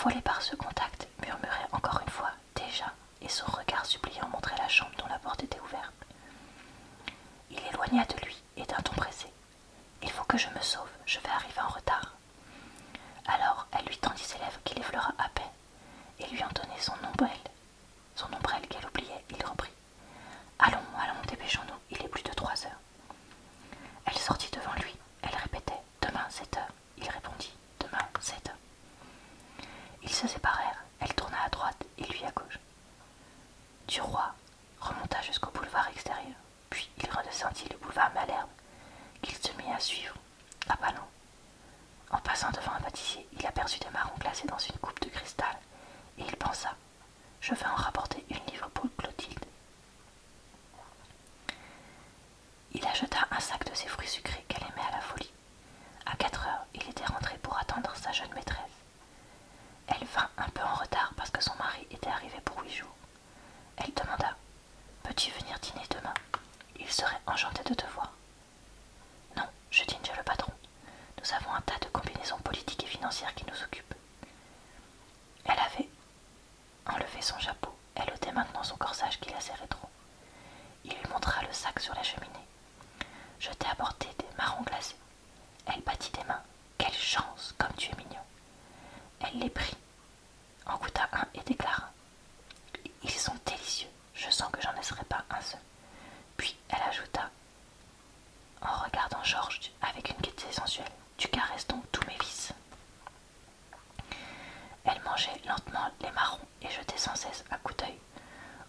Affolé par ce contact, murmurait encore une fois « déjà » et son regard suppliant montrait la chambre dont la porte était ouverte. Il éloigna de lui et d'un ton pressé. « Il faut que je me sauve, je vais arriver en retard. » Alors elle lui tendit ses lèvres qu'il effleura à peine et lui en donnait son ombrelle qu'elle oubliait, il reprit. « Allons, allons, dépêchons-nous, il est plus de 3 heures. » Elle sortit devant lui, elle répétait « Demain 7 heures. » Il répondit « Demain 7 heures. » Ils se séparèrent, elle tourna à droite et lui à gauche. Du Roi remonta jusqu'au boulevard extérieur, puis il redescendit le boulevard Malherbe, qu'il se mit à suivre, à pas lents. En passant devant un pâtissier, il aperçut des marrons glacés dans une coupe de cristal, et il pensa « Je vais en rapporter une livre pour Clotilde. » Il acheta un sac de ces fruits sucrés qu'elle aimait à la folie. À 4 heures, il était rentré pour attendre sa jeune maîtresse. Elle vint un peu en retard parce que son mari était arrivé pour 8 jours. Elle demanda « Peux-tu venir dîner demain? Il serait enchanté de te voir. » « Non, je dîne chez le patron. Nous avons un tas de combinaisons politiques et financières qui nous occupent. » Elle avait enlevé son chapeau. Elle ôtait maintenant son corsage qui la serrait trop. Il lui montra le sac sur la cheminée. « Je t'ai apporté des marrons glacés. » Elle battit des mains. « Quelle chance, comme tu es mignon. » Elle les prit, en goûta un et déclara « Ils sont délicieux, je sens que j'en laisserai pas un seul. » Puis elle ajouta, en regardant Georges avec une gaieté sensuelle « Tu caresses donc tous mes vices. » Elle mangeait lentement les marrons et jetait sans cesse un coup d'œil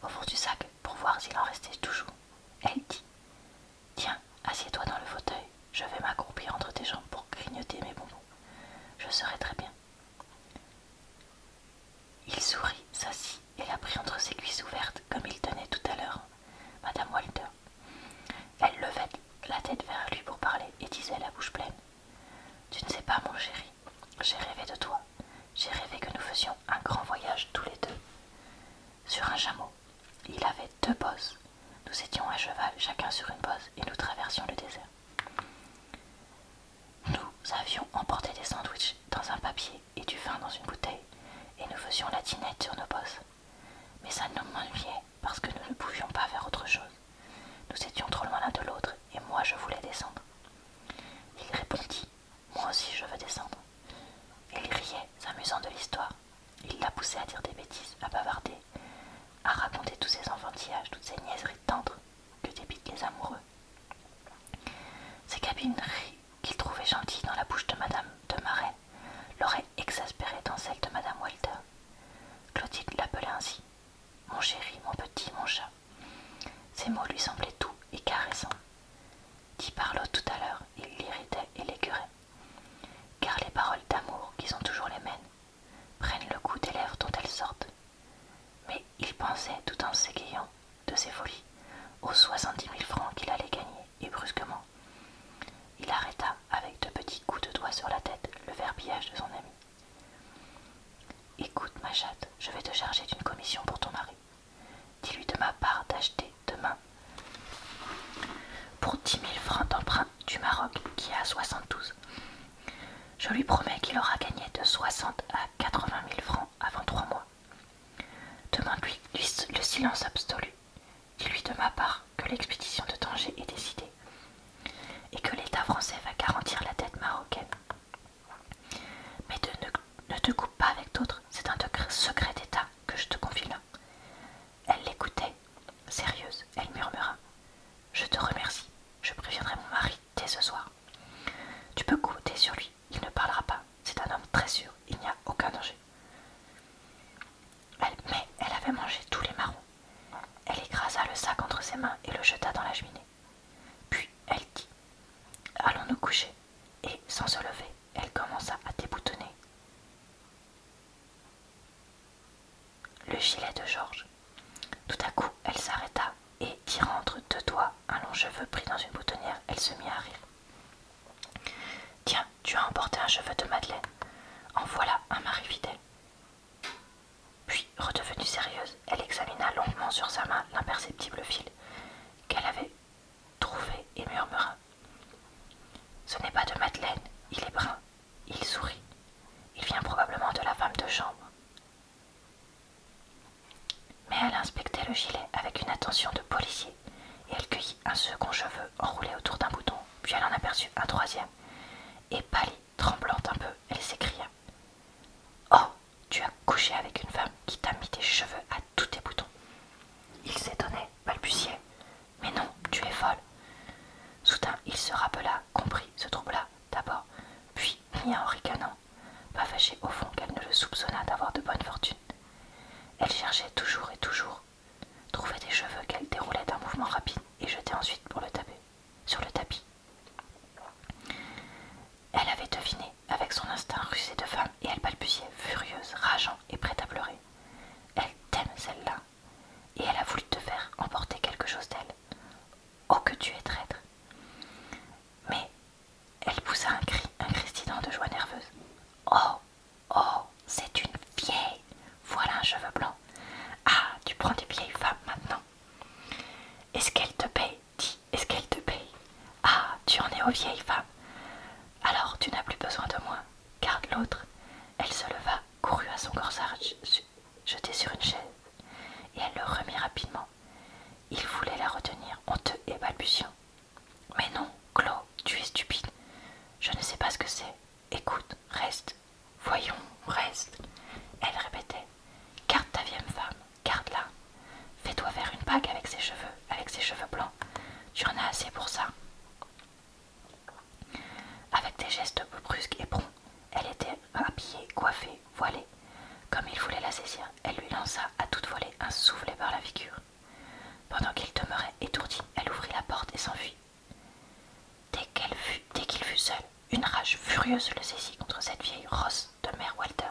au fond du sac pour voir s'il en restait toujours. Elle dit « Tiens, assieds-toi dans le fauteuil, je vais m'accroupir entre tes jambes pour grignoter mes bonbons. Je serai très bien. » Il sourit, s'assit et la prit entre ses cuisses ouvertes comme il tenait tout à l'heure Madame Walter. Elle levait la tête vers lui pour parler et disait la bouche pleine « Tu ne sais pas, mon chéri, j'ai rêvé de toi. J'ai rêvé que nous faisions un grand voyage tous les deux. Sur un chameau. Il avait 2 bosses. Nous étions à cheval, chacun sur une bosse, et nous traversions le désert. Nous avions emporté des sandwichs dans un papier et du vin dans une bouteille, et nous faisions la dînette sur nos bosses. Mais ça nous m'ennuyait parce que nous ne pouvions pas faire autre chose. Nous étions trop loin l'un de l'autre, et moi je voulais descendre. Il répondit « Moi aussi je veux descendre. » Il riait, s'amusant de l'histoire. Il la poussait à dire des bêtises, à bavarder, à raconter tous ses enfantillages, toutes ces niaiseries tendres que débitent les amoureux. Ces cabineries qu'il trouvait gentilles dans la bouche de Madame de Marais l'auraient exaspéré dans celle de Madame Walter. Clotilde l'appelait ainsi « Mon chéri, mon petit, mon chat ». Ces mots lui semblaient doux et caressants. Dit par l'autre tout à l'heure, il l'irritait et l'écœurait. Car les paroles d'amour, qui sont toujours les mêmes, prennent le goût des lèvres dont elles sortent. Mais il pensait, tout en s'égayant de ses folies, aux 70 000 francs qu'il allait gagner, et brusquement, il arrêta avec 2 petits coups de doigt sur la tête le verbillage de son ami. « Écoute, ma chatte, je vais te charger d'une commission pour ton mari. Dis-lui de ma part d'acheter demain pour 10 000 francs d'emprunt du Maroc qui est à 72. Je lui promets qu'il aura gagné de 60 à 80 000 francs avant 3 mois. Demande-lui le silence absolu. Dis-lui de ma part que l'expédition de Tanger est décidée et que l'État français va garantir la dette marocaine. Mais ne te coupe pas avec d'autres, c'est un secret d'État que je te confie là. » Elle l'écoutait, sérieuse, elle murmura « Je te remercie, je préviendrai mon mari dès ce soir. Tu peux compter sur lui, il ne parlera pas, c'est un homme très sûr, il n'y a aucun danger. » Mais elle avait mangé tous les marrons. Elle écrasa le sac entre ses mains et le jeta dans la cheminée. Puis elle dit « Allons nous coucher » et, sans se lever, elle commença à déboutonner le gilet de Georges. Tout à coup, elle s'arrêta et, tirant entre 2 doigts un long cheveu pris dans une boutonnière, elle se mit à rire. « Tiens, tu as emporté un cheveu de Madeleine. En voilà un mari fidèle. » Puis, redevenue sérieuse, elle examina longuement sur sa main l'imperceptible fil qu'elle avait trouvé et murmura « Ce n'est pas de Madeleine, il est brun. Il sourit. Il vient probablement de la femme de chambre. coucher avec une femme qui t'a mis tes cheveux à tous tes boutons. Il s'étonnait, balbutiait. Mais non, tu es folle. Soudain, il se rappela, comprit, se troubla d'abord, puis nia en ricanant, pas fâché au fond qu'elle ne le soupçonnât d'avoir de bonne fortune. Elle cherchait toujours et toujours, trouvait des cheveux qu'elle déroulait d'un mouvement rapide et jetait ensuite pour le taper, sur le tapis. Elle avait deviné, avec son instinct rusé de femme, et elle balbutiait, furieuse, rageant et prête à pleurer. Elle t'aime celle-là, et elle a voulu te faire emporter quelque chose d'elle. Oh que tu es traître! Mais elle poussa un cri strident de joie nerveuse. Oh, oh, c'est une vieille! Voilà un cheveu blanc. Ah, tu prends des vieilles femmes maintenant. Est-ce qu'elle te paye? Dis, est-ce qu'elle te paye? Ah, tu en es aux vieilles femmes. Alors tu n'as plus besoin de moi. Garde l'autre. Elle se leva, courut à son corsage, jeté sur une chaise, et elle le remit rapidement. Il voulait la retenir, honteux et balbutiant. Mais non, Claude, tu es stupide. Je ne sais pas ce que c'est. Écoute, reste. Voyons, reste. Elle répétait. Garde ta vieille femme, garde-la. Fais-toi faire une bague avec ses cheveux blancs. Tu en as assez pour ça. Avec des gestes brusques et prompts, elle était habillée, coiffée, voilée. Comme il voulait la saisir, elle lui lança à toute volée un soufflet par la figure. Pendant qu'il demeurait étourdi, elle ouvrit la porte et s'enfuit. Dès qu'il fut seul, une rage furieuse le saisit contre cette vieille rosse de mère Walter.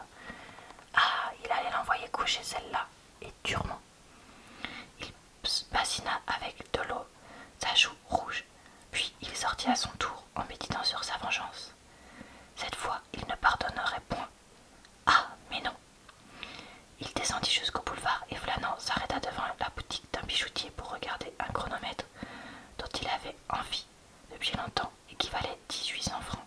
Ah, il allait l'envoyer coucher celle-là, et durement. Il bassina avec de l'eau sa joue rouge, puis il sortit à son tour en méditant sur sa vengeance. Cette fois, il ne pardonnerait point. Ah, mais non! Il descendit jusqu'au boulevard et flânant s'arrêta devant la boutique d'un bijoutier pour regarder un chronomètre dont il avait envie depuis longtemps et qui valait 1800 francs.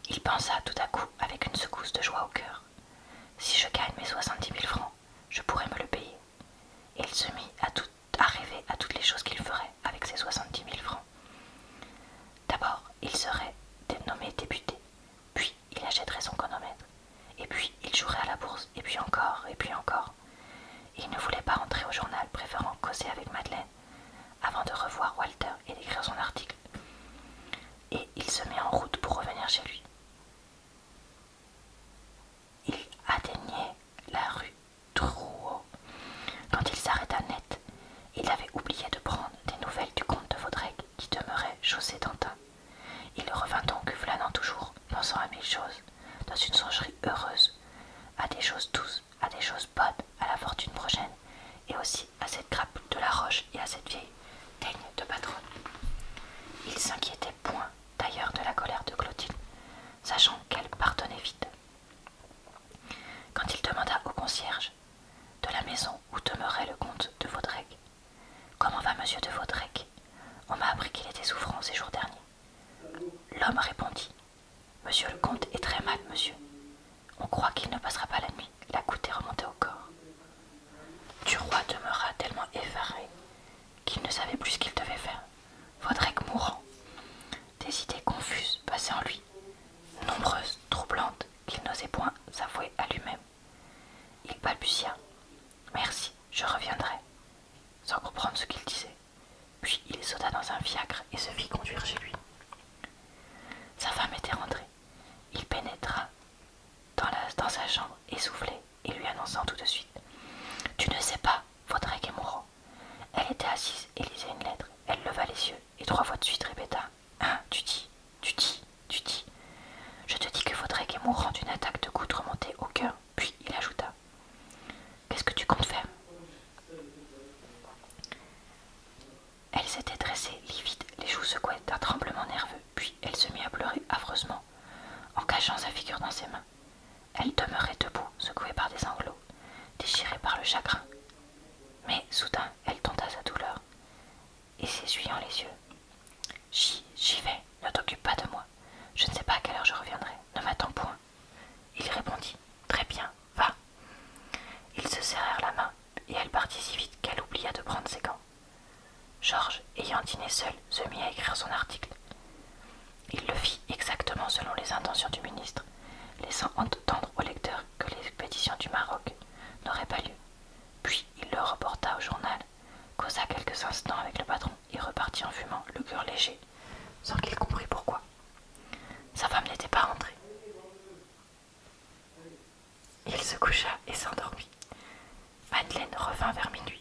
Il pensa tout à coup avec une secousse de joie au cœur. Si je gagne mes 70 000 francs, je pourrais me le payer. Et il se mit à rêver à toutes les choses qu'il ferait avec ses 70 000 francs. D'abord, il serait nommé député, puis il achèterait son chronomètre, et puis il jouerait à la bourse, et puis encore, et puis encore. Il ne voulait pas rentrer au journal, préférant causer avec Madeleine, avant de revoir Walter et d'écrire son article. Et il se mit en route pour revenir chez lui. Il atteignait la rue Drouot. Quand il s'arrêta net, il avait oublié de prendre des nouvelles du comte de Vaudrec qui demeurait chaussée d'Antin. Il revint donc flânant toujours, pensant à mille choses, dans une songerie heureuse, à des choses douces, à des choses bonnes, à la fortune prochaine, et aussi à cette grappe de la roche et à cette vieille teigne de patronne. Il s'inquiétait point d'ailleurs de la colère de Clotilde, sachant qu'elle pardonnait vite. Quand il demanda au concierge de la maison où demeurait le comte de Vaudrec « Comment va monsieur de Vaudrec? On m'a appris qu'il était souffrant ces jours derniers. » L'homme répondit « Monsieur le comte est très mal, monsieur. On croit qu'il ne passera pas la nuit. La goutte est remontée au corps. » Du roi demeura tellement effaré qu'il ne savait plus ce qu'il devait faire. Vaudrec mourant. Des idées confuses passaient en lui, nombreuses, troublantes, qu'il n'osait point s'avouer à lui-même. Il balbutia « Merci, je reviendrai », sans comprendre ce qu'il disait. Puis il sauta dans un fiacre et se fit conduire chez lui. Sa femme était rentrée. Il pénétra dans sa chambre essoufflé et lui annonçant tout de suite « Tu ne sais pas, Vaudrec est mourant. » Elle était assise et lisait une lettre. Elle leva les yeux et 3 fois de suite répéta « Hein, tu dis, tu dis, tu dis. Je te dis que Vaudrec est mourant d'une attaque de goutte remontée au cœur. » Puis il ajouta « Qu'est-ce que tu comptes faire ?» Elle s'était dressée, livide, les joues secouées d'un tremblement nerveux, puis elle se mit à pleurer affreusement, en cachant sa figure dans ses mains. Elle demeurait debout, secouée par des sanglots, déchirée par le chagrin. Mais soudain, elle dompta sa douleur, et s'essuyant les yeux. « J'y vais, ne t'occupe pas de moi. Je ne sais pas à quelle heure je reviendrai, ne m'attends point. » Il répondit « Très bien, va. » Ils se serrèrent la main, et elle partit si vite qu'elle oublia de prendre ses gants. Georges, ayant dîné seul, se mit à écrire son article. Il le fit exactement selon les intentions du ministre, laissant entendre au lecteur sans qu'il comprît pourquoi. Sa femme n'était pas rentrée. Il se coucha et s'endormit. Madeleine revint vers minuit.